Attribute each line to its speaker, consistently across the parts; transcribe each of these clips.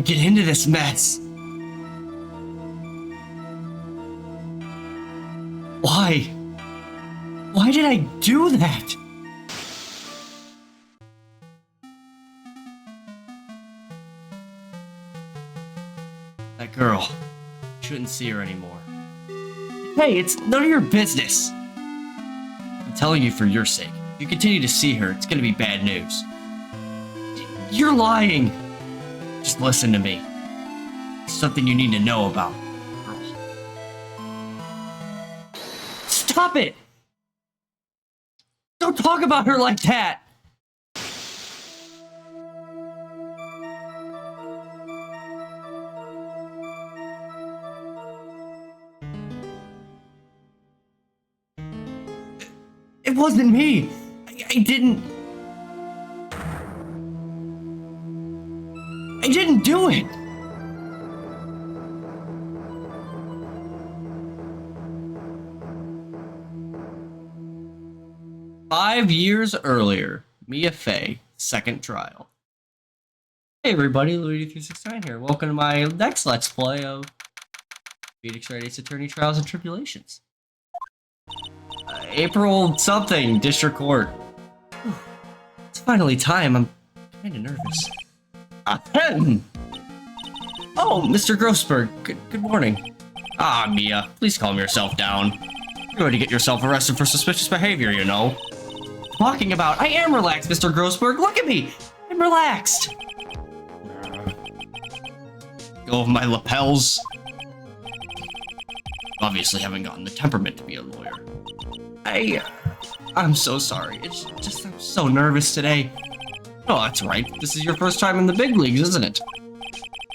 Speaker 1: get into this mess? Why? Why did I do that? That girl. Shouldn't see her anymore. Hey, it's none of your business. I'm telling you for your sake. If you continue to see her, it's gonna be bad news. You're lying. Just listen to me. It's something you need to know about. Girl. Stop it! Don't talk about her like that! It wasn't me! I didn't do it! "5 years earlier, Mia Fey, second trial." Hey everybody, Luigi369 here. Welcome to my next Let's Play of Phoenix Wright's Attorney Trials and Tribulations. April something, District Court. Whew. It's finally time. I'm kinda nervous. Oh, Mr. Grossberg, good morning. Ah, Mia, please calm yourself down. You're going to get yourself arrested for suspicious behavior, you know. Talking about, I am relaxed, Mr. Grossberg. Look at me. I'm relaxed. Go of my lapels. Obviously haven't gotten the temperament to be a lawyer. I'm so sorry. It's just I'm so nervous today. Oh, that's right. This is your first time in the big leagues, isn't it?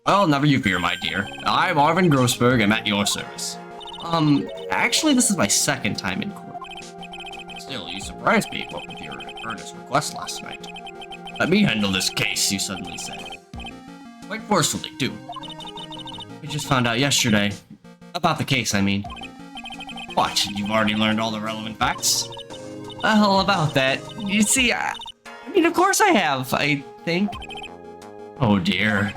Speaker 1: Well, never you fear, my dear. I'm Marvin Grossberg. I'm at your service. Actually, this is my second time in court. Still, you surprised me with your earnest request last night. Let me handle this case, you suddenly said. Quite forcefully, too. We just found out yesterday. About the case, I mean. What, you've already learned all the relevant facts? Well, about that. You see, I mean, of course I have, I think. Oh dear.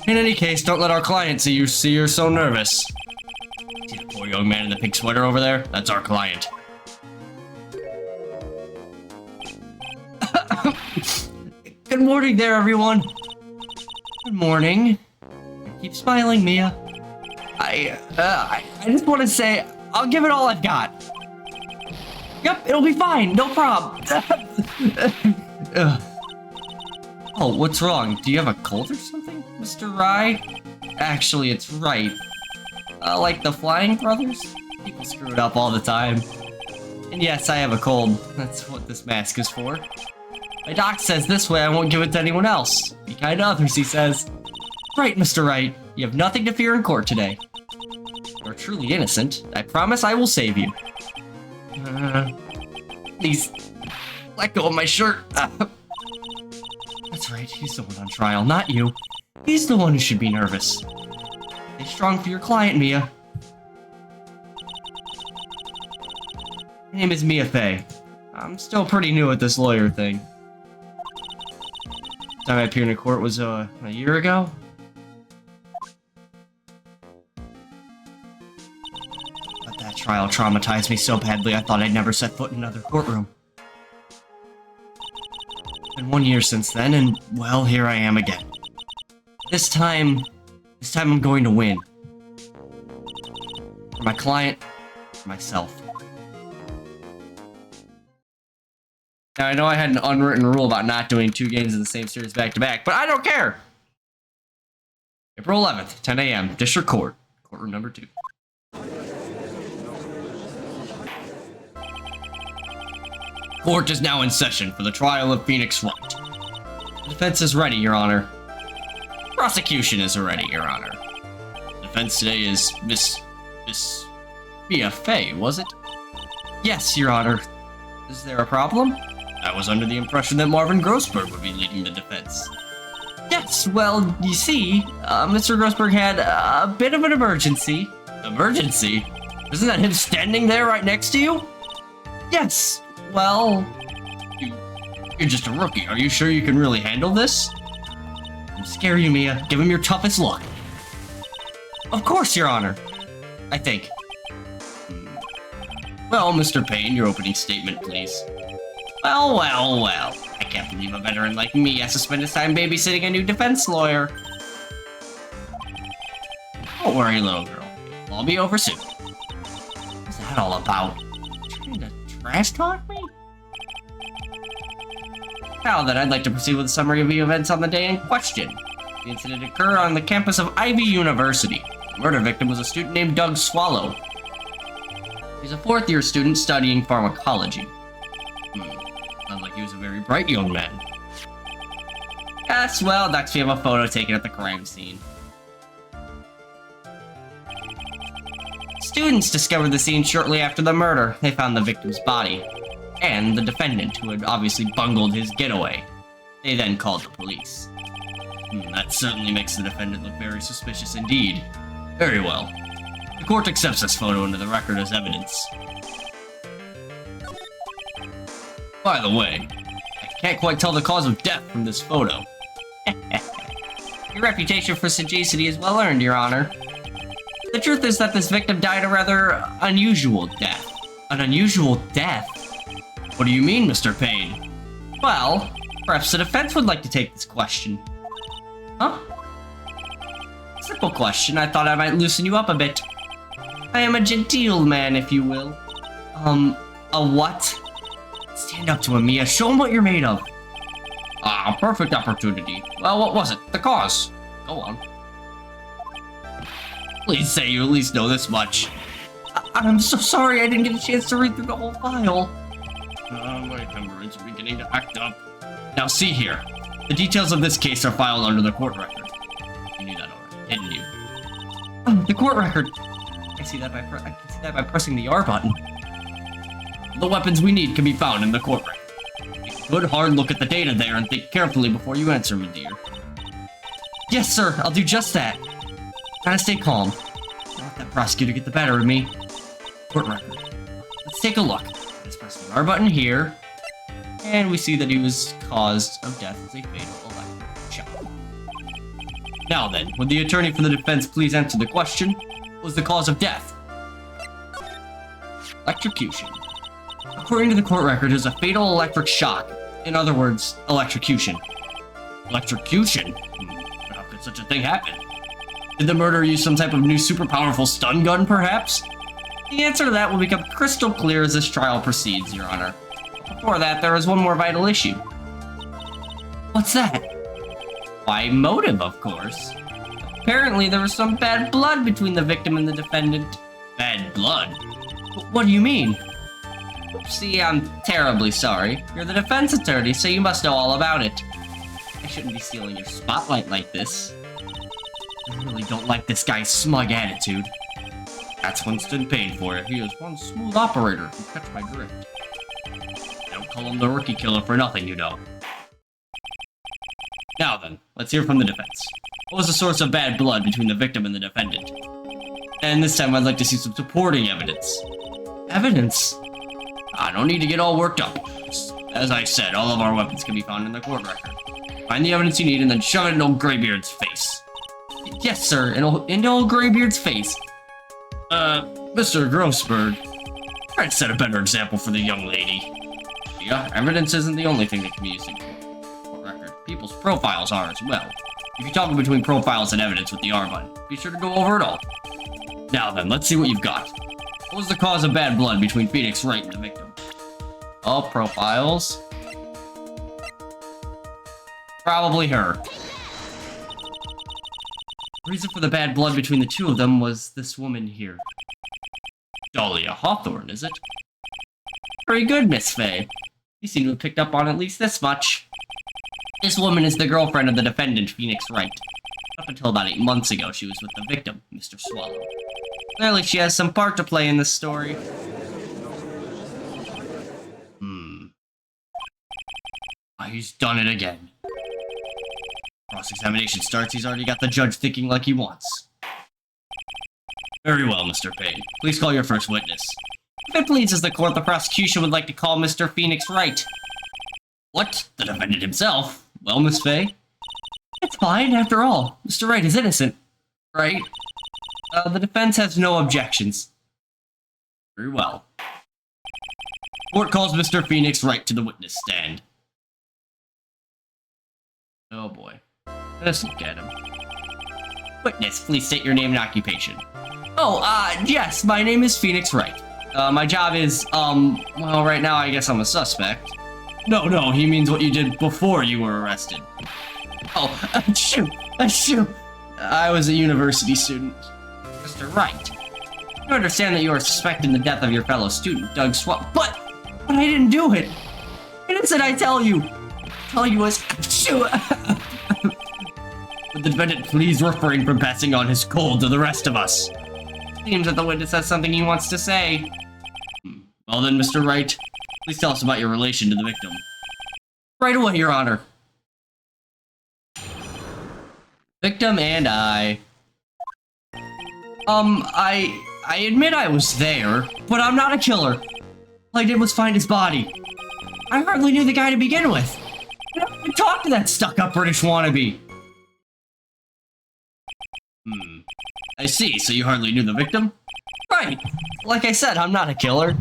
Speaker 1: In any case, don't let our client see you're so nervous. See the poor young man in the pink sweater over there? That's our client. Good morning there, everyone. Good morning. Keep smiling, Mia. I just want to say, I'll give it all I've got. Yep, it'll be fine, no problem. Oh, what's wrong? Do you have a cold or something, Mr. Wright? Actually, it's Wright. Like the Flying Brothers? People screw it up all the time. And yes, I have a cold. That's what this mask is for. My doc says this way I won't give it to anyone else. Be kind to others, he says. Right, Mr. Wright. You have nothing to fear in court today. You're truly innocent. I promise I will save you. Please, let go of my shirt. That's right, he's the one on trial, not you. He's the one who should be nervous. Stay strong for your client, Mia. My name is Mia Fey. I'm still pretty new at this lawyer thing. The time I appeared in court was, a year ago? But that trial traumatized me so badly I thought I'd never set foot in another courtroom. It's been 1 year since then, and, well, here I am again. This time I'm going to win. For my client, for myself. Now, I know I had an unwritten rule about not doing 2 games in the same series back-to-back, but I don't care! April 11th, 10 a.m., District Court, courtroom number 2. Court is now in session for the trial of Phoenix Wright. The defense is ready, Your Honor. Prosecution is ready, Your Honor. The defense today is Miss Mia Fey, was it? Yes, Your Honor. Is there a problem? I was under the impression that Marvin Grossberg would be leading the defense. Yes, well, you see, Mr. Grossberg had a bit of an emergency. Emergency? Isn't that him standing there right next to you? Yes, well... You're just a rookie. Are you sure you can really handle this? Scare you, Mia. Give him your toughest look. Of course, Your Honor. I think. Well, Mr. Payne, your opening statement, please. Well. I can't believe a veteran like me has to spend his time babysitting a new defense lawyer. Don't worry, little girl. It'll all be over soon. What's that all about? Trying to trash talk me? Now then, I'd like to proceed with a summary of the events on the day in question. The incident occurred on the campus of Ivy University. The murder victim was a student named Doug Swallow. He's a fourth-year student studying pharmacology. Sounds like he was a very bright young man. Yes, well, next we have a photo taken at the crime scene. Students discovered the scene shortly after the murder. They found the victim's body, and the defendant, who had obviously bungled his getaway. They then called the police. That certainly makes the defendant look very suspicious indeed. Very well. The court accepts this photo into the record as evidence. By the way, I can't quite tell the cause of death from this photo. Your reputation for sagacity is well earned, Your Honor. The truth is that this victim died a rather unusual death. An unusual death? What do you mean, Mr. Payne? Well, perhaps the defense would like to take this question. Huh? Simple question. I thought I might loosen you up a bit. I am a genteel man, if you will. A what? Stand up to him, Mia. Show him what you're made of. Perfect opportunity. Well, what was it? The cause. Go on. Please say you at least know this much. I'm so sorry I didn't get a chance to read through the whole file. My hemorrhoids are beginning to act up. Now see here. The details of this case are filed under the court record. You knew that already, didn't you? The court record. I can see that by pressing the R button. The weapons we need can be found in the court record. Take a good hard look at the data there and think carefully before you answer, my dear. Yes, sir. I'll do just that. Gotta stay calm. Don't let that prosecutor get the better of me. Court record. Let's take a look. Let's press the R button here. And we see that he was caused of death as a fatal electric shock. Now then, would the attorney for the defense please answer the question? What was the cause of death? Electrocution. According to the court record, it was a fatal electric shock. In other words, electrocution. Electrocution? But how could such a thing happen? Did the murderer use some type of new super powerful stun gun, perhaps? The answer to that will become crystal clear as this trial proceeds, Your Honor. Before that, there is one more vital issue. What's that? Why, motive, of course. Apparently, there was some bad blood between the victim and the defendant. Bad blood? What do you mean? Oopsie, I'm terribly sorry. You're the defense attorney, so you must know all about it. I shouldn't be stealing your spotlight like this. I really don't like this guy's smug attitude. That's Winston Payne for you. He is one smooth operator who catch my drift. Don't call him the rookie killer for nothing, you know. Now then, let's hear from the defense. What was the source of bad blood between the victim and the defendant? And this time I'd like to see some supporting evidence. Evidence? I don't need to get all worked up. As I said, all of our weapons can be found in the court record. Find the evidence you need and then shove it in old Graybeard's face. Yes, sir, in old Graybeard's face. Mr. Grossberg, try to set a better example for the young lady. Yeah, evidence isn't the only thing that can be used in court record. People's profiles are as well. If you're talking between profiles and evidence with the R button, be sure to go over it all. Now then, let's see what you've got. What was the cause of bad blood between Phoenix Wright and the victim? All profiles. Probably her. The reason for the bad blood between the two of them was this woman here. Dahlia Hawthorne, is it? Very good, Miss Fay. You seem to have picked up on at least this much. This woman is the girlfriend of the defendant, Phoenix Wright. Up until about 8 months ago, she was with the victim, Mr. Swallow. Clearly, she has some part to play in this story. He's done it again. Cross-examination starts, he's already got the judge thinking like he wants. Very well, Mr. Payne. Please call your first witness. If it pleases the court, the prosecution would like to call Mr. Phoenix Wright. What? The defendant himself? Well, Miss Fay? It's fine, after all. Mr. Wright is innocent, right? The defense has no objections. Very well. Court calls Mr. Phoenix Wright to the witness stand. Oh boy. Let's look at him. Witness, please state your name and occupation. Oh, yes, my name is Phoenix Wright. My job is, well, right now I guess I'm a suspect. No, he means what you did before you were arrested. Oh, shoot. I was a university student. Mr. Wright, you understand that you are suspected in the death of your fellow student, Doug Swap, but I didn't do it. Innocent, I tell you. Was, shoot. Would the defendant please refrain from passing on his cold to the rest of us? Seems that the witness has something he wants to say. Well then, Mr. Wright, please tell us about your relation to the victim. Right away, Your Honor. Victim and I admit I was there, but I'm not a killer. All I did was find his body. I hardly knew the guy to begin with. I never even talked to that stuck-up British wannabe. I see, so you hardly knew the victim? Right. Like I said, I'm not a killer.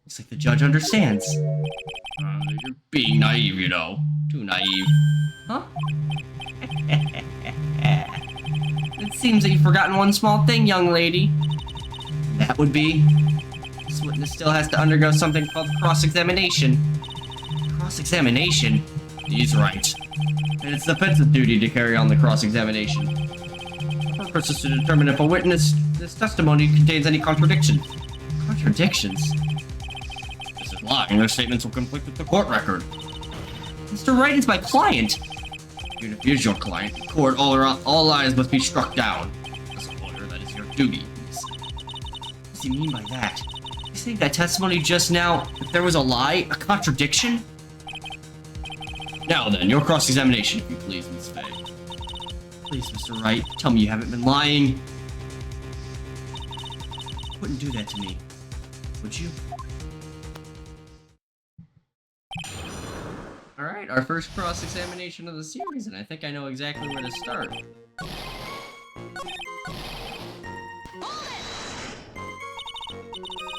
Speaker 1: Looks like the judge understands. You're being naive, you know. Too naive. Huh? It seems that you've forgotten one small thing, young lady. That would be... this witness still has to undergo something called cross-examination. Cross-examination? He's right. And it's the defense's duty to carry on the cross-examination. The purpose is to determine if a witness's testimony contains any contradictions. Contradictions? This is lying. Their statements will conflict with the court record. Mr. Wright is my client. Even if he is your client, in court, all lies must be struck down. As a lawyer, that is your duty. What does he mean by that? You saying that testimony just now, if there was a lie, a contradiction? Now then, your cross-examination, if you please, Miss Faye. Please, Mr. Wright, tell me you haven't been lying. You wouldn't do that to me, would you? Alright, our first cross-examination of the series, and I think I know exactly where to start.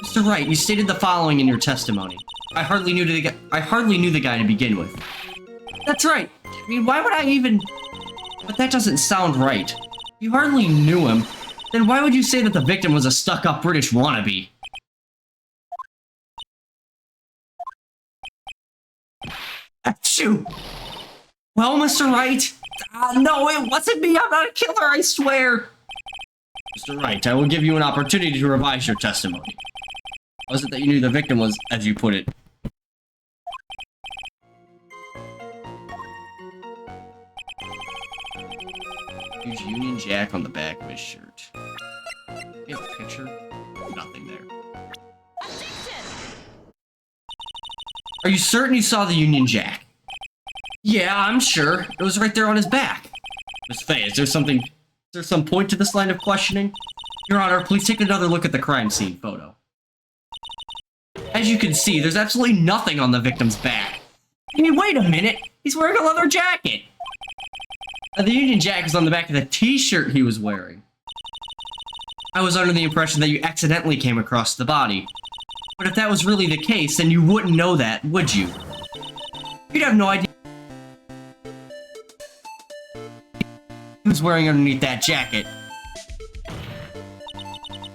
Speaker 1: Mr. Wright, you stated the following in your testimony. I hardly knew the guy to begin with. That's right. I mean, why would I even... But that doesn't sound right. If you hardly knew him, then why would you say that the victim was a stuck-up British wannabe? Achoo! Well, Mr. Wright... no, it wasn't me! I'm not a killer, I swear! Mr. Wright, I will give you an opportunity to revise your testimony. Was it that you knew the victim was, as you put it, huge Union Jack on the back of his shirt. You have a picture? Nothing there. Are you certain you saw the Union Jack? Yeah, I'm sure. It was right there on his back. Miss Faye, is there some point to this line of questioning? Your Honor, please take another look at the crime scene photo. As you can see, there's absolutely nothing on the victim's back. I mean, wait a minute! He's wearing a leather jacket! The Union Jack is on the back of the t-shirt he was wearing. I was under the impression that you accidentally came across the body. But if that was really the case, then you wouldn't know that, would you? You'd have no idea he was wearing underneath that jacket.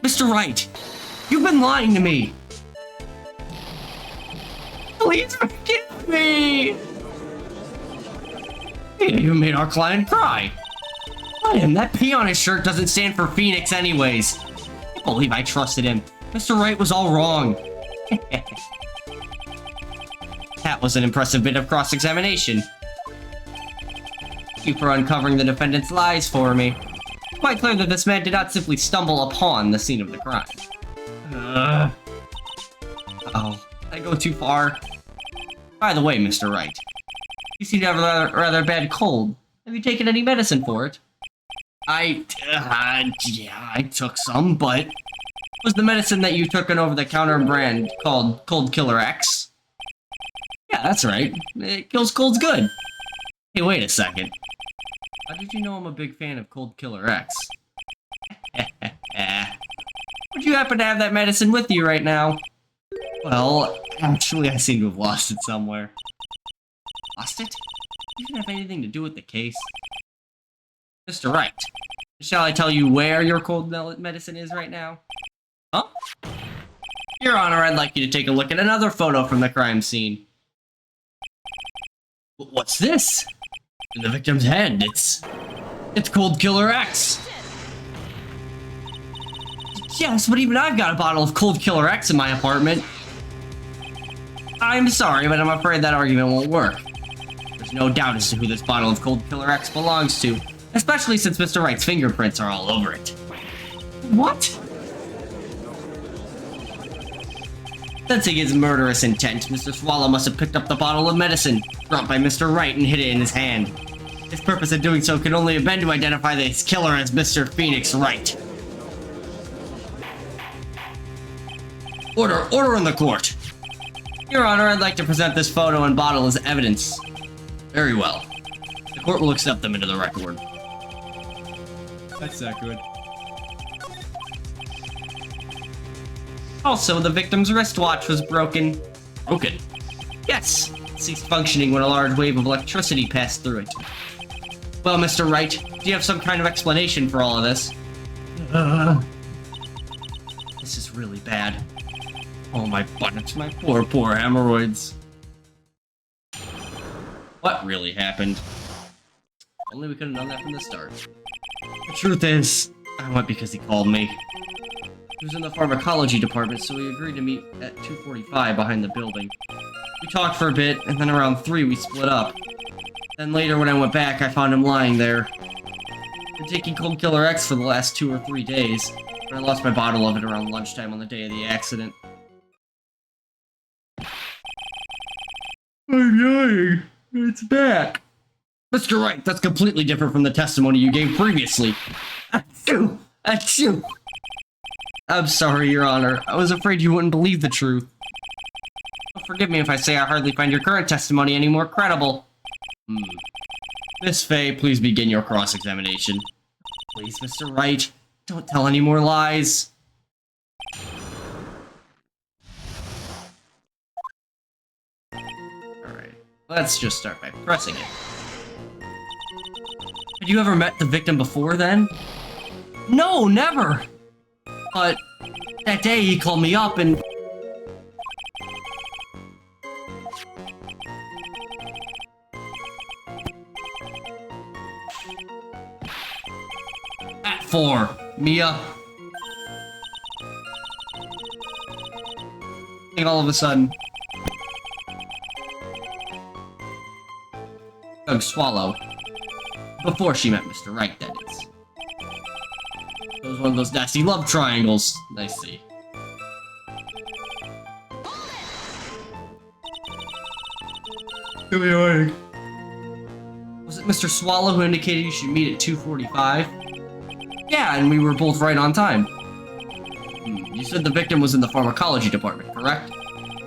Speaker 1: Mr. Wright, you've been lying to me! Please forgive me! You made our client cry. Damn, that P on his shirt doesn't stand for Phoenix anyways. I can't believe I trusted him. Mr. Wright was all wrong. That was an impressive bit of cross-examination. Thank you for uncovering the defendant's lies for me. It's quite clear that this man did not simply stumble upon the scene of the crime. Oh, did I go too far? By the way, Mr. Wright, you seem to have a rather bad cold. Have you taken any medicine for it? Yeah, I took some, but... Was the medicine that you took an over-the-counter brand called Cold Killer X? Yeah, that's right. It kills colds good. Hey, wait a second. How did you know I'm a big fan of Cold Killer X? Would you happen to have that medicine with you right now? Well, actually, I seem to have lost it somewhere. Lost it? You didn't have anything to do with the case. Mr. Wright, shall I tell you where your cold medicine is right now? Huh? Your Honor, I'd like you to take a look at another photo from the crime scene. What's this? In the victim's head, it's Cold Killer X. Yes, but even I've got a bottle of Cold Killer X in my apartment. I'm sorry, but I'm afraid that argument won't work. There's no doubt as to who this bottle of Cold Killer X belongs to, especially since Mr. Wright's fingerprints are all over it. What? Sensing his murderous intent, Mr. Swallow must have picked up the bottle of medicine brought by Mr. Wright and hid it in his hand. His purpose of doing so could only have been to identify this killer as Mr. Phoenix Wright. Order in the court. Your Honor, I'd like to present this photo and bottle as evidence. Very well. The court will accept them into the record. That's not good. Also, the victim's wristwatch was broken. Broken? Yes. It ceased functioning when a large wave of electricity passed through it. Well, Mr. Wright, do you have some kind of explanation for all of this? This is really bad. Oh, my buttocks, my poor hemorrhoids. What really happened? Only we could have known that from the start. The truth is, I went because he called me. He was in the pharmacology department, so we agreed to meet at 2:45 behind the building. We talked for a bit, and then around 3 we split up. Then later when I went back, I found him lying there. I've been taking Cold Killer X for the last 2 or 3 days, but I lost my bottle of it around lunchtime on the day of the accident. I'm dying. It's back. Mr. Wright, that's completely different from the testimony you gave previously. Achoo! Achoo! I'm sorry, Your Honor. I was afraid you wouldn't believe the truth. Forgive me if I say I hardly find your current testimony any more credible. Miss Fay, please begin your cross-examination. Please, Mr. Wright, don't tell any more lies. Alright, let's just start by pressing it. Had you ever met the victim before then? No, never! But that day he called me up and... At 4, Mia. And all of a sudden... Doug Swallow. Before she met Mr. Wright, that is. It was one of those nasty love triangles. I see. Was it Mr. Swallow who indicated you should meet at 2:45? Yeah, and we were both right on time. You said the victim was in the pharmacology department, correct?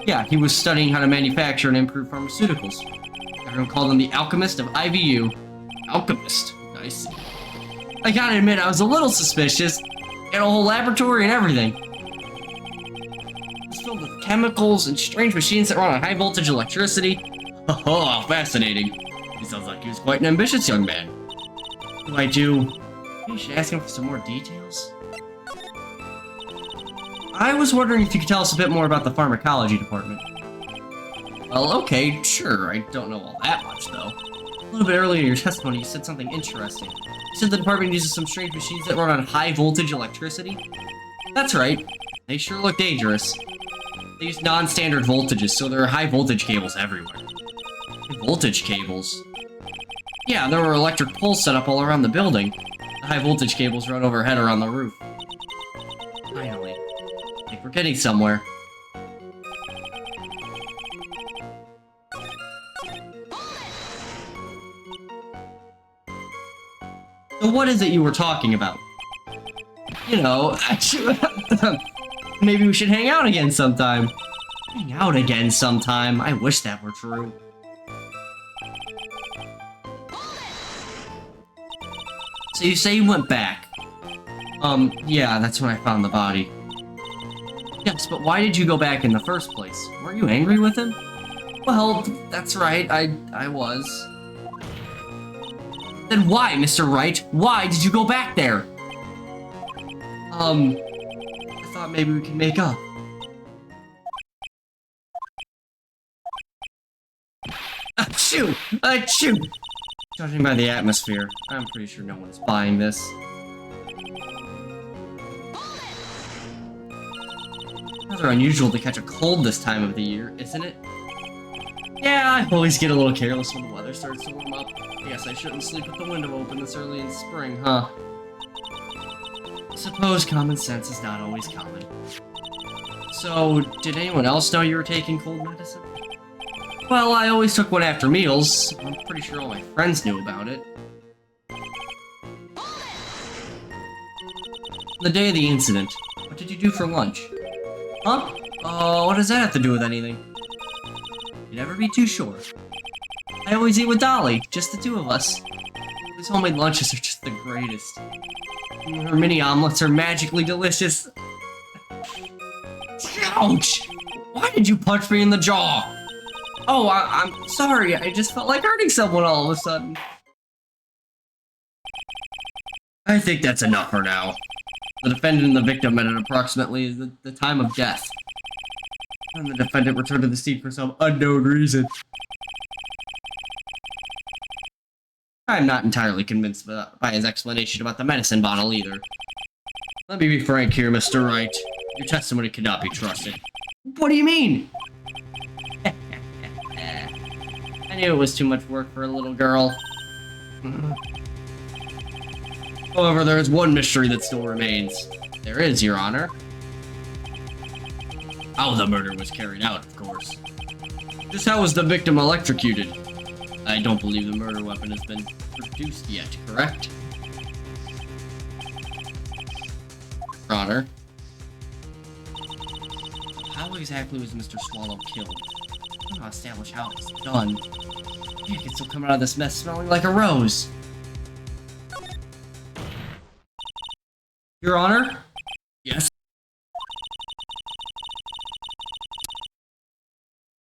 Speaker 1: Yeah, he was studying how to manufacture and improve pharmaceuticals. Everyone called him the alchemist of IVU. Alchemist? I see. I gotta admit, I was a little suspicious. Had a whole laboratory and everything. It was filled with chemicals and strange machines that run on high voltage electricity. Oh, how fascinating. He sounds like he was quite an ambitious young man. What do I do? Maybe you should ask him for some more details. I was wondering if you could tell us a bit more about the pharmacology department. Well, okay, sure. I don't know all that much, though. A little bit earlier in your testimony, you said something interesting. You said the department uses some strange machines that run on high voltage electricity? That's right. They sure look dangerous. They use non-standard voltages, so there are high voltage cables everywhere. High voltage cables? Yeah, there were electric poles set up all around the building. The high voltage cables run overhead or on the roof. Finally. I think we're getting somewhere. So what is it you were talking about? You know, maybe we should hang out again sometime. Hang out again sometime? I wish that were true. So you say you went back? Yeah, that's when I found the body. Yes, but why did you go back in the first place? Weren't you angry with him? Well, that's right, I was. Then why, Mr. Wright? Why did you go back there? I thought maybe we could make up. Achoo! Achoo! Judging by the atmosphere, I'm pretty sure no one is buying this. Rather unusual to catch a cold this time of the year, isn't it? Yeah, I always get a little careless when the weather starts to warm up. I guess I shouldn't sleep with the window open this early in spring, huh? Suppose common sense is not always common. So, did anyone else know you were taking cold medicine? Well, I always took one after meals. I'm pretty sure all my friends knew about it. The day of the incident, what did you do for lunch? Huh? Oh, what does that have to do with anything? You never be too sure. I always eat with Dolly, just the two of us. These homemade lunches are just the greatest. Her mini omelets are magically delicious. Ouch! Why did you punch me in the jaw? Oh, I'm sorry, I just felt like hurting someone all of a sudden. I think that's enough for now. The defendant and the victim met at approximately the time of death. And the defendant returned to the scene for some unknown reason. I'm not entirely convinced by his explanation about the medicine bottle either. Let me be frank here, Mr. Wright. Your testimony cannot be trusted. What do you mean? I knew it was too much work for a little girl. However, there is one mystery that still remains. There is, Your Honor. How the murder was carried out, of course. Just how was the victim electrocuted? I don't believe the murder weapon has been produced yet, correct? Your Honor. How exactly was Mr. Swallow killed? I don't know how to establish how it was done. You can still come out of this mess smelling like a rose. Your Honor? Yes?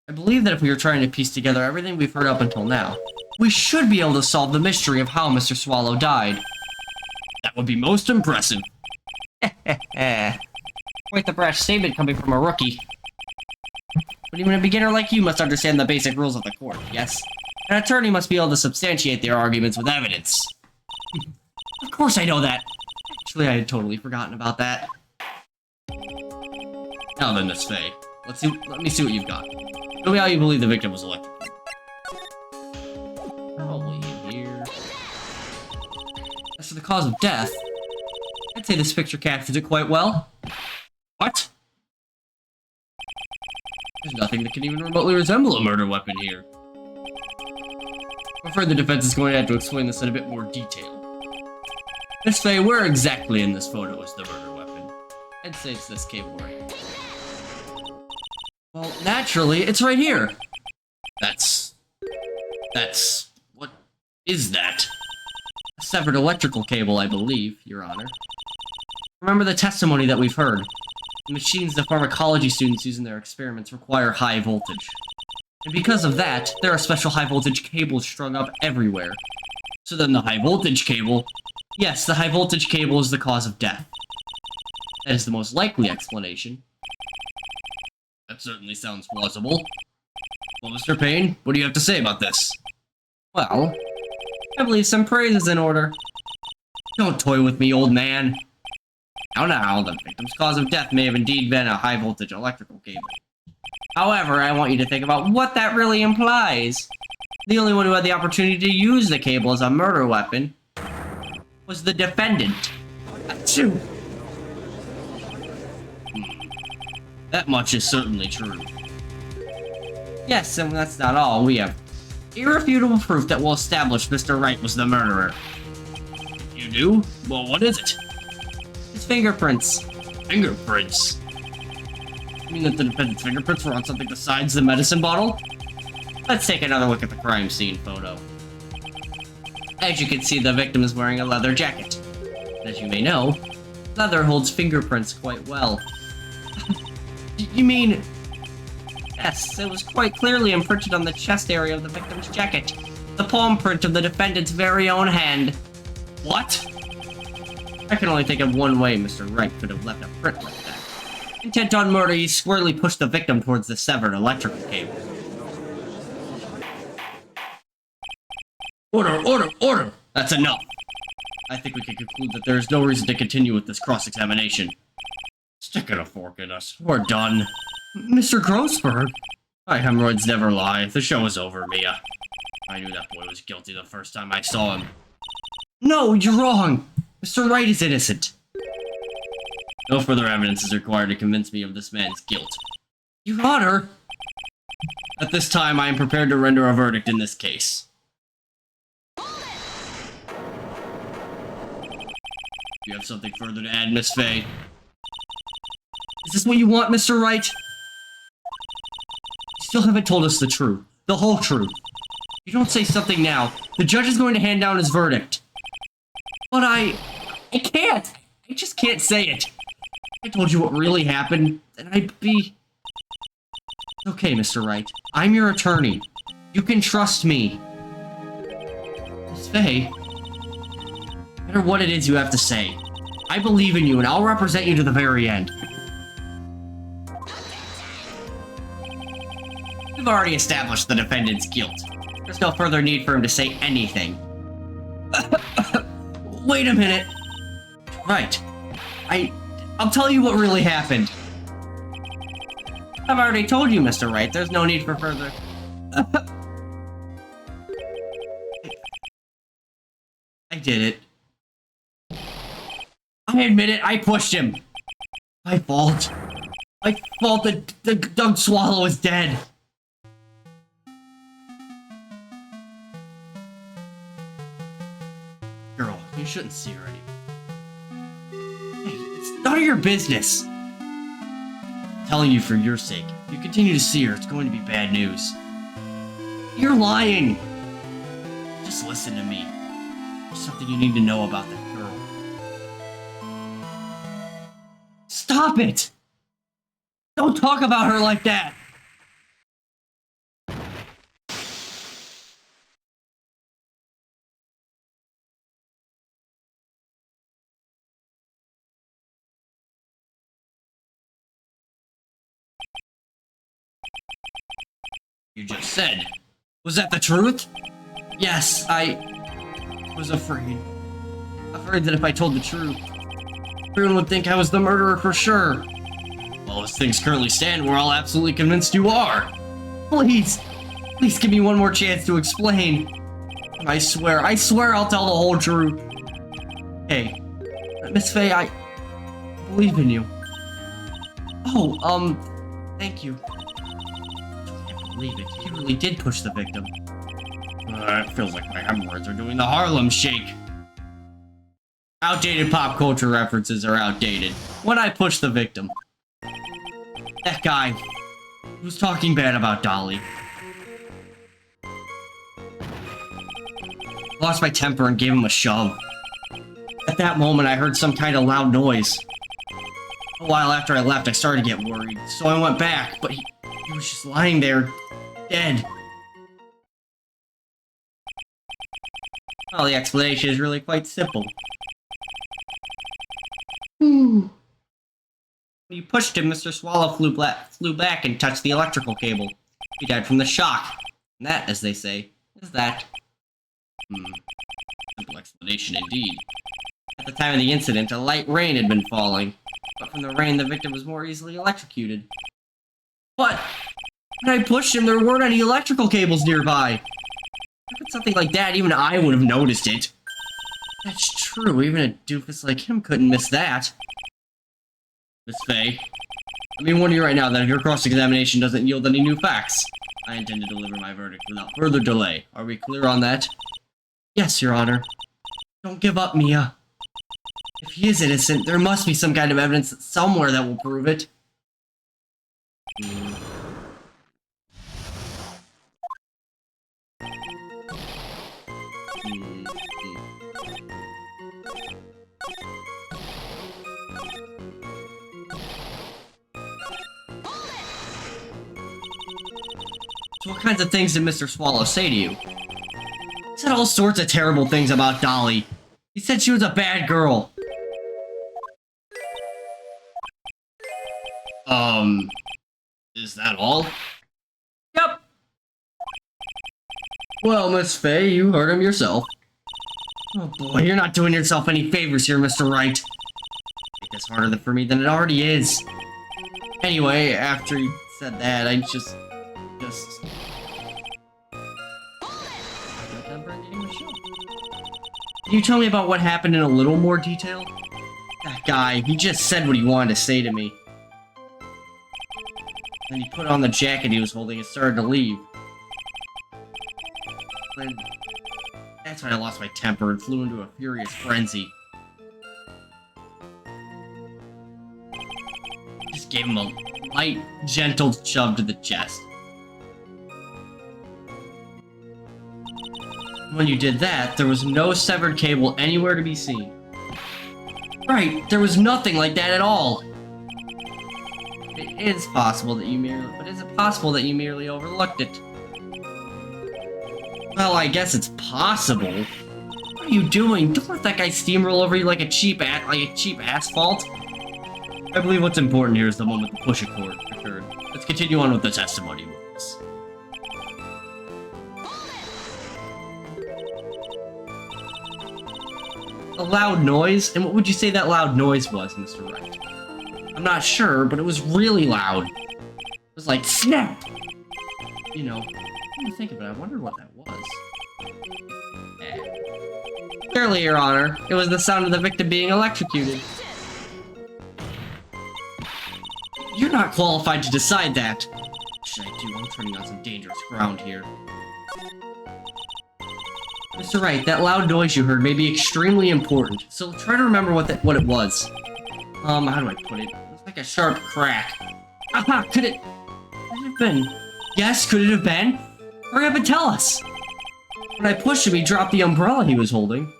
Speaker 1: I believe that if we were trying to piece together everything we've heard up until now, we should be able to solve the mystery of how Mr. Swallow died. That would be most impressive. Quite the brash statement coming from a rookie. But even a beginner like you must understand the basic rules of the court, yes? An attorney must be able to substantiate their arguments with evidence. Of course I know that. Actually, I had totally forgotten about that. Now then, Miss Faye, let me see what you've got. Show me how you believe the victim was electrocuted. Probably in here. As for the cause of death, I'd say this picture captures it quite well. What? There's nothing that can even remotely resemble a murder weapon here. I'm afraid the defense is going to have to explain this in a bit more detail. Miss Faye, where exactly in this photo is the murder weapon? I'd say it's this cable right here. Well, naturally, it's right here. That's... what is that? A severed electrical cable, I believe, Your Honor. Remember the testimony that we've heard. The machines the pharmacology students use in their experiments require high voltage. And because of that, there are special high voltage cables strung up everywhere. So then the high voltage cable... Yes, the high voltage cable is the cause of death. That is the most likely explanation. That certainly sounds plausible. Well, Mr. Payne, what do you have to say about this? Well, I believe some praise is in order. Don't toy with me, old man. Now, the victim's cause of death may have indeed been a high-voltage electrical cable. However, I want you to think about what that really implies. The only one who had the opportunity to use the cable as a murder weapon was the defendant. Achoo! That much is certainly true. Yes, and that's not all. We have irrefutable proof that will establish Mr. Wright was the murderer. You do? Well, what is it? His fingerprints. Fingerprints? You mean that the defendant's fingerprints were on something besides the medicine bottle? Let's take another look at the crime scene photo. As you can see, the victim is wearing a leather jacket. As you may know, leather holds fingerprints quite well. You mean... Yes, it was quite clearly imprinted on the chest area of the victim's jacket. The palm print of the defendant's very own hand. What? I can only think of one way Mr. Wright could have left a print like that. Intent on murder, he squarely pushed the victim towards the severed electrical cable. Order! That's enough. I think we can conclude that there is no reason to continue with this cross-examination. Sticking a fork in us. We're done. Mr. Grossberg? My hemorrhoids never lie. The show is over, Mia. I knew that boy was guilty the first time I saw him. No, you're wrong. Mr. Wright is innocent. No further evidence is required to convince me of this man's guilt. Your Honor! At this time, I am prepared to render a verdict in this case. Do you have something further to add, Miss Faye? Is this what you want, Mr. Wright? You still haven't told us the truth. The whole truth. If you don't say something now, the judge is going to hand down his verdict. But I can't. I just can't say it. If I told you what really happened, then I'd be... Okay, Mr. Wright. I'm your attorney. You can trust me. Miss Faye, no matter what it is you have to say, I believe in you and I'll represent you to the very end. We've already established the defendant's guilt. There's no further need for him to say anything. Wait a minute. Right. I'll tell you what really happened. I've already told you, Mr. Wright. There's no need for further... I did it. I admit it, I pushed him. My fault. My fault that the Doug Swallow is dead. Girl, you shouldn't see her anymore. Hey, it's none of your business. I'm telling you for your sake. If you continue to see her, it's going to be bad news. You're lying. Just listen to me. There's something you need to know about that girl. Stop it! Don't talk about her like that! You just said. Was that the truth? Yes, I was afraid. Afraid that if I told the truth, everyone would think I was the murderer for sure. Well, as things currently stand, we're all absolutely convinced you are. Please give me one more chance to explain. I swear I'll tell the whole truth. Hey, Miss Faye, I believe in you. Oh, thank you. I can't believe it. You really did push the victim. It feels like my hemorrhoids are doing the Harlem Shake. Outdated pop culture references are outdated. When I pushed the victim. That guy, he was talking bad about Dolly. Lost my temper and gave him a shove. At that moment, I heard some kind of loud noise. A while after I left, I started to get worried, so I went back, but he was just lying there, dead. Well, the explanation is really quite simple. When you pushed him, Mr. Swallow flew back and touched the electrical cable. He died from the shock. And that, as they say, is that. Simple explanation indeed. At the time of the incident, a light rain had been falling. But from the rain, the victim was more easily electrocuted. But when I pushed him, there weren't any electrical cables nearby. If it's something like that, even I would have noticed it. That's true, even a doofus like him couldn't miss that. Miss Faye, let me warn you right now that if your cross-examination doesn't yield any new facts, I intend to deliver my verdict without further delay. Are we clear on that? Yes, Your Honor. Don't give up, Mia. If he is innocent, there must be some kind of evidence somewhere that will prove it. So what kinds of things did Mr. Swallow say to you? He said all sorts of terrible things about Dolly. He said she was a bad girl. Is that all? Yep. Well, Miss Faye, you heard him yourself. Oh boy, you're not doing yourself any favors here, Mr. Wright. Make this harder for me than it already is. Anyway, after he said that, I just... Can you tell me about what happened in a little more detail? That guy, he just said what he wanted to say to me. Then he put on the jacket he was holding and started to leave. And that's when I lost my temper and flew into a furious frenzy. Just gave him a light, gentle shove to the chest. When you did that, there was no severed cable anywhere to be seen. Right, there was nothing like that at all. It is possible that you merely... But is it possible that you merely overlooked it? Well, I guess it's possible. What are you doing? Don't let that guy steamroll over you like a cheap asphalt. I believe what's important here is the moment the push occurred. Let's continue on with the testimony rules. A loud noise? And what would you say that loud noise was, Mr. Wright? I'm not sure, but it was really loud. It was like, snap! You know, when you think of it, I wonder what that was. Clearly, Your Honor, it was the sound of the victim being electrocuted. You're not qualified to decide that. What should I do? I'm turning on some dangerous ground here. Mr. Wright, that loud noise you heard may be extremely important, so try to remember what it was. How do I put it? It's like a sharp crack. Aha! Could it have been? Yes, could it have been? Hurry up and tell us! When I pushed him, he dropped the umbrella he was holding.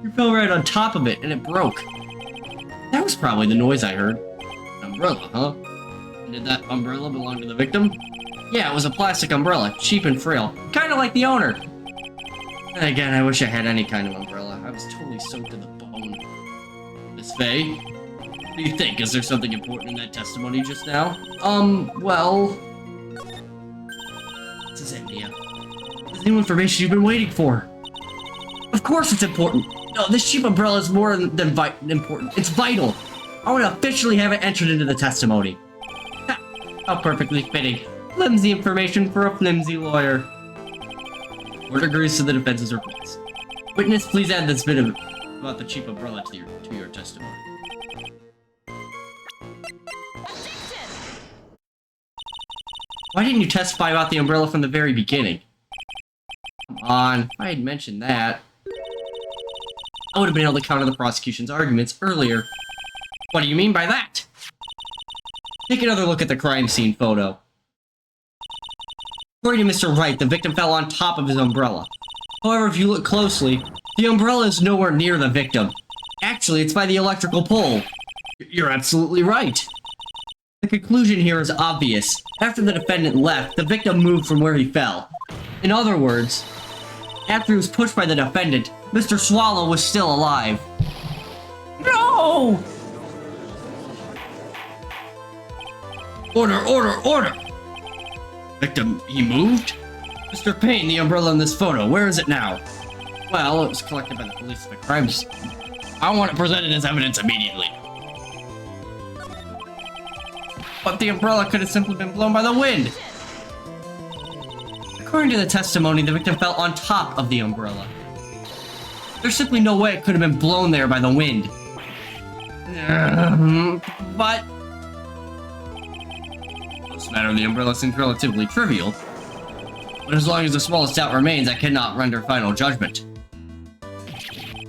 Speaker 1: You fell right on top of it, and it broke. That was probably the noise I heard. An umbrella, huh? And did that umbrella belong to the victim? Yeah, it was a plastic umbrella, cheap and frail. Kinda like the owner. And again, I wish I had any kind of umbrella. I was totally soaked to the bone. Miss Faye? What do you think? Is there something important in that testimony just now? Well... This is India. This is new information you've been waiting for. Of course it's important. No, this cheap umbrella is more than important. It's vital. I want to officially have it entered into the testimony. Ha, how perfectly fitting. Flimsy information for a flimsy lawyer. Court agrees to the defense's request. Witness, please add this bit about the cheap umbrella to your testimony. Why didn't you testify about the umbrella from the very beginning? Come on, if I had mentioned that, I would have been able to counter the prosecution's arguments earlier. What do you mean by that? Take another look at the crime scene photo. According to Mr. Wright, the victim fell on top of his umbrella. However, if you look closely, the umbrella is nowhere near the victim. Actually, it's by the electrical pole. You're absolutely right. The conclusion here is obvious. After the defendant left, the victim moved from where he fell. In other words, after he was pushed by the defendant, Mr. Swallow was still alive. No! Order, order, order! Victim, he moved? Mr. Payne, the umbrella in this photo, where is it now? Well, it was collected by the police at the crime scene. I want it presented as evidence immediately. But the umbrella could have simply been blown by the wind. According to the testimony, the victim fell on top of the umbrella. There's simply no way it could have been blown there by the wind. But... This matter of the umbrella seems relatively trivial. But as long as the smallest doubt remains, I cannot render final judgment.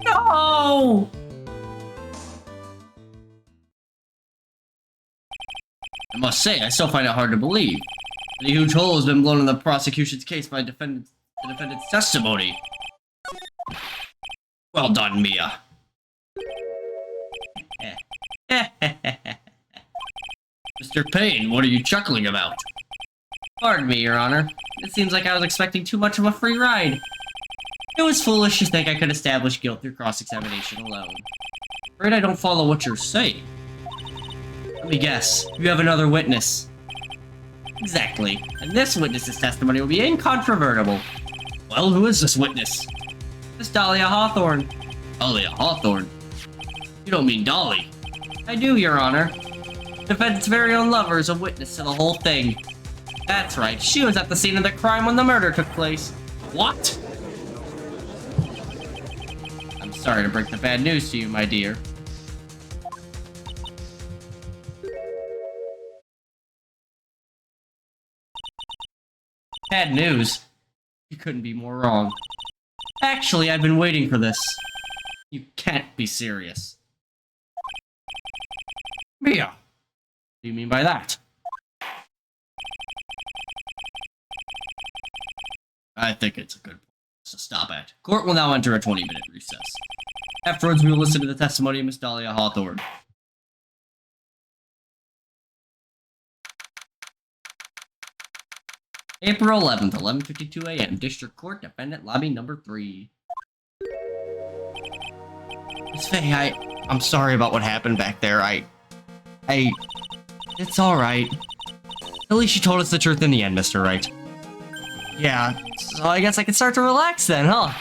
Speaker 1: No! I must say, I still find it hard to believe that a huge hole has been blown in the prosecution's case by the defendant's testimony. Well done, Mia. Mr. Payne, what are you chuckling about? Pardon me, Your Honor. It seems like I was expecting too much of a free ride. It was foolish to think I could establish guilt through cross-examination alone. Afraid I don't follow what you're saying. Let me guess. You have another witness. Exactly. And this witness's testimony will be incontrovertible. Well, who is this witness? Miss Dahlia Hawthorne. Dahlia Hawthorne? You don't mean Dolly. I do, Your Honor. Defendant's very own lover is a witness to the whole thing. That's right. She was at the scene of the crime when the murder took place. What? I'm sorry to break the bad news to you, my dear. Bad news? You couldn't be more wrong. Actually, I've been waiting for this. You can't be serious. Mia! What do you mean by that? I think it's a good point to stop at. Court will now enter a 20-minute recess. Afterwards, we will listen to the testimony of Miss Dahlia Hawthorne. April 11th, 11:52 a.m. District Court, Defendant Lobby Number 3. Miss Faye, I'm sorry about what happened back there. It's alright. At least you told us the truth in the end, Mr. Wright. Yeah, so I guess I can start to relax then, huh?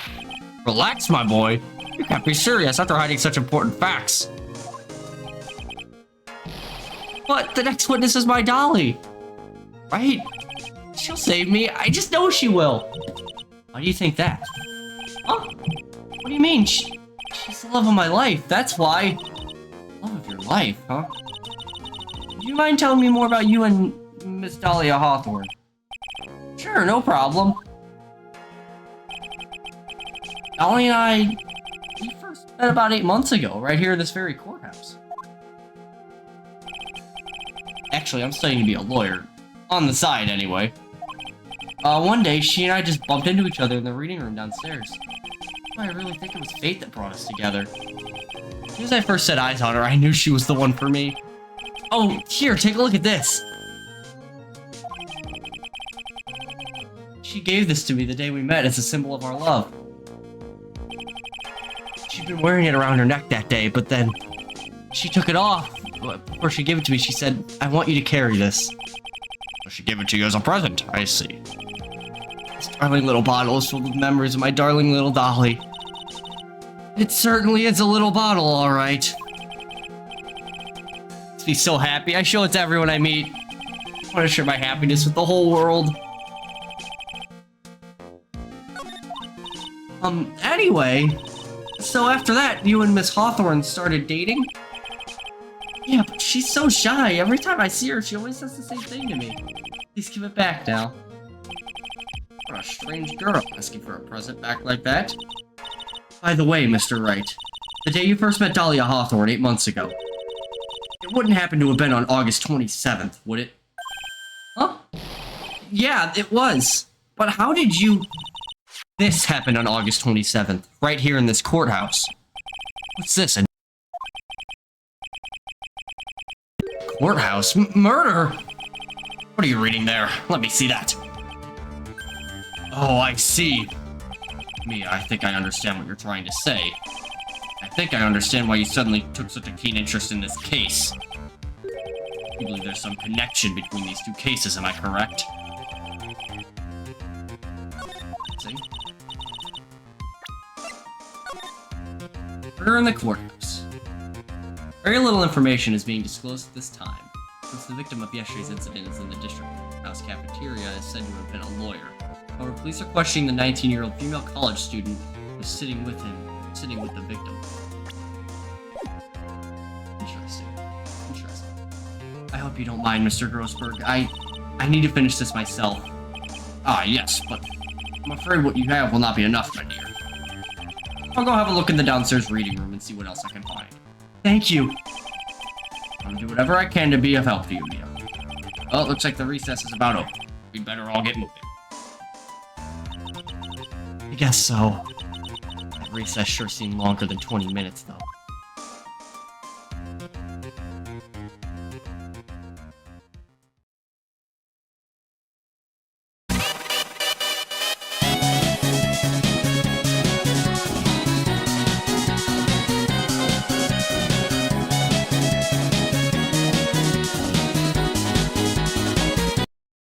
Speaker 1: Relax, my boy? You can't be serious after hiding such important facts. But the next witness is my Dolly. Right? She'll save me. I just know she will. Why do you think that? Huh? What do you mean? She's the love of my life. That's why. Love of your life, huh? Do you mind telling me more about you and Miss Dahlia Hawthorne? Sure, no problem. Dolly and I, we first met about 8 months ago, right here in this very courthouse. Actually, I'm studying to be a lawyer. On the side, anyway. One day, she and I just bumped into each other in the reading room downstairs. I really think it was fate that brought us together. As soon as I first set eyes on her, I knew she was the one for me. Oh, here, take a look at this. She gave this to me the day we met as a symbol of our love. She'd been wearing it around her neck that day, but then she took it off. Before she gave it to me, she said, I want you to carry this. She gave it to you as a present, I see. This darling little bottle is full of memories of my darling little Dolly. It certainly is a little bottle, all right. Makes me so happy. I show it to everyone I meet. I want to share my happiness with the whole world. Anyway, so after that, you and Miss Hawthorne started dating? Yeah, but she's so shy. Every time I see her, she always says the same thing to me. Please give it back now. What a strange girl, asking for a present back like that. By the way, Mr. Wright, the day you first met Dahlia Hawthorne 8 months ago, it wouldn't happen to have been on August 27th, would it? Huh? Yeah, it was. But how did you... This happened on August 27th, right here in this courthouse. What's this, courthouse? Murder? What are you reading there? Let me see that. Oh, I see. Mia, I think I understand what you're trying to say. I think I understand why you suddenly took such a keen interest in this case. You believe there's some connection between these two cases, am I correct? See? Murder in the courthouse. Very little information is being disclosed at this time, since the victim of yesterday's incident is in the district house cafeteria is said to have been a lawyer. However, police are questioning the 19-year-old female college student who was sitting with the victim. Interesting. I hope you don't mind, Mr. Grossberg. I need to finish this myself. Ah, yes, but I'm afraid what you have will not be enough, my dear. I'll go have a look in the downstairs reading room and see what else I can find. Thank you. I'll do whatever I can to be of help to you, Mia. Well, it looks like the recess is about over. We'd better all get moving. I guess so. That recess sure seemed longer than 20 minutes, though.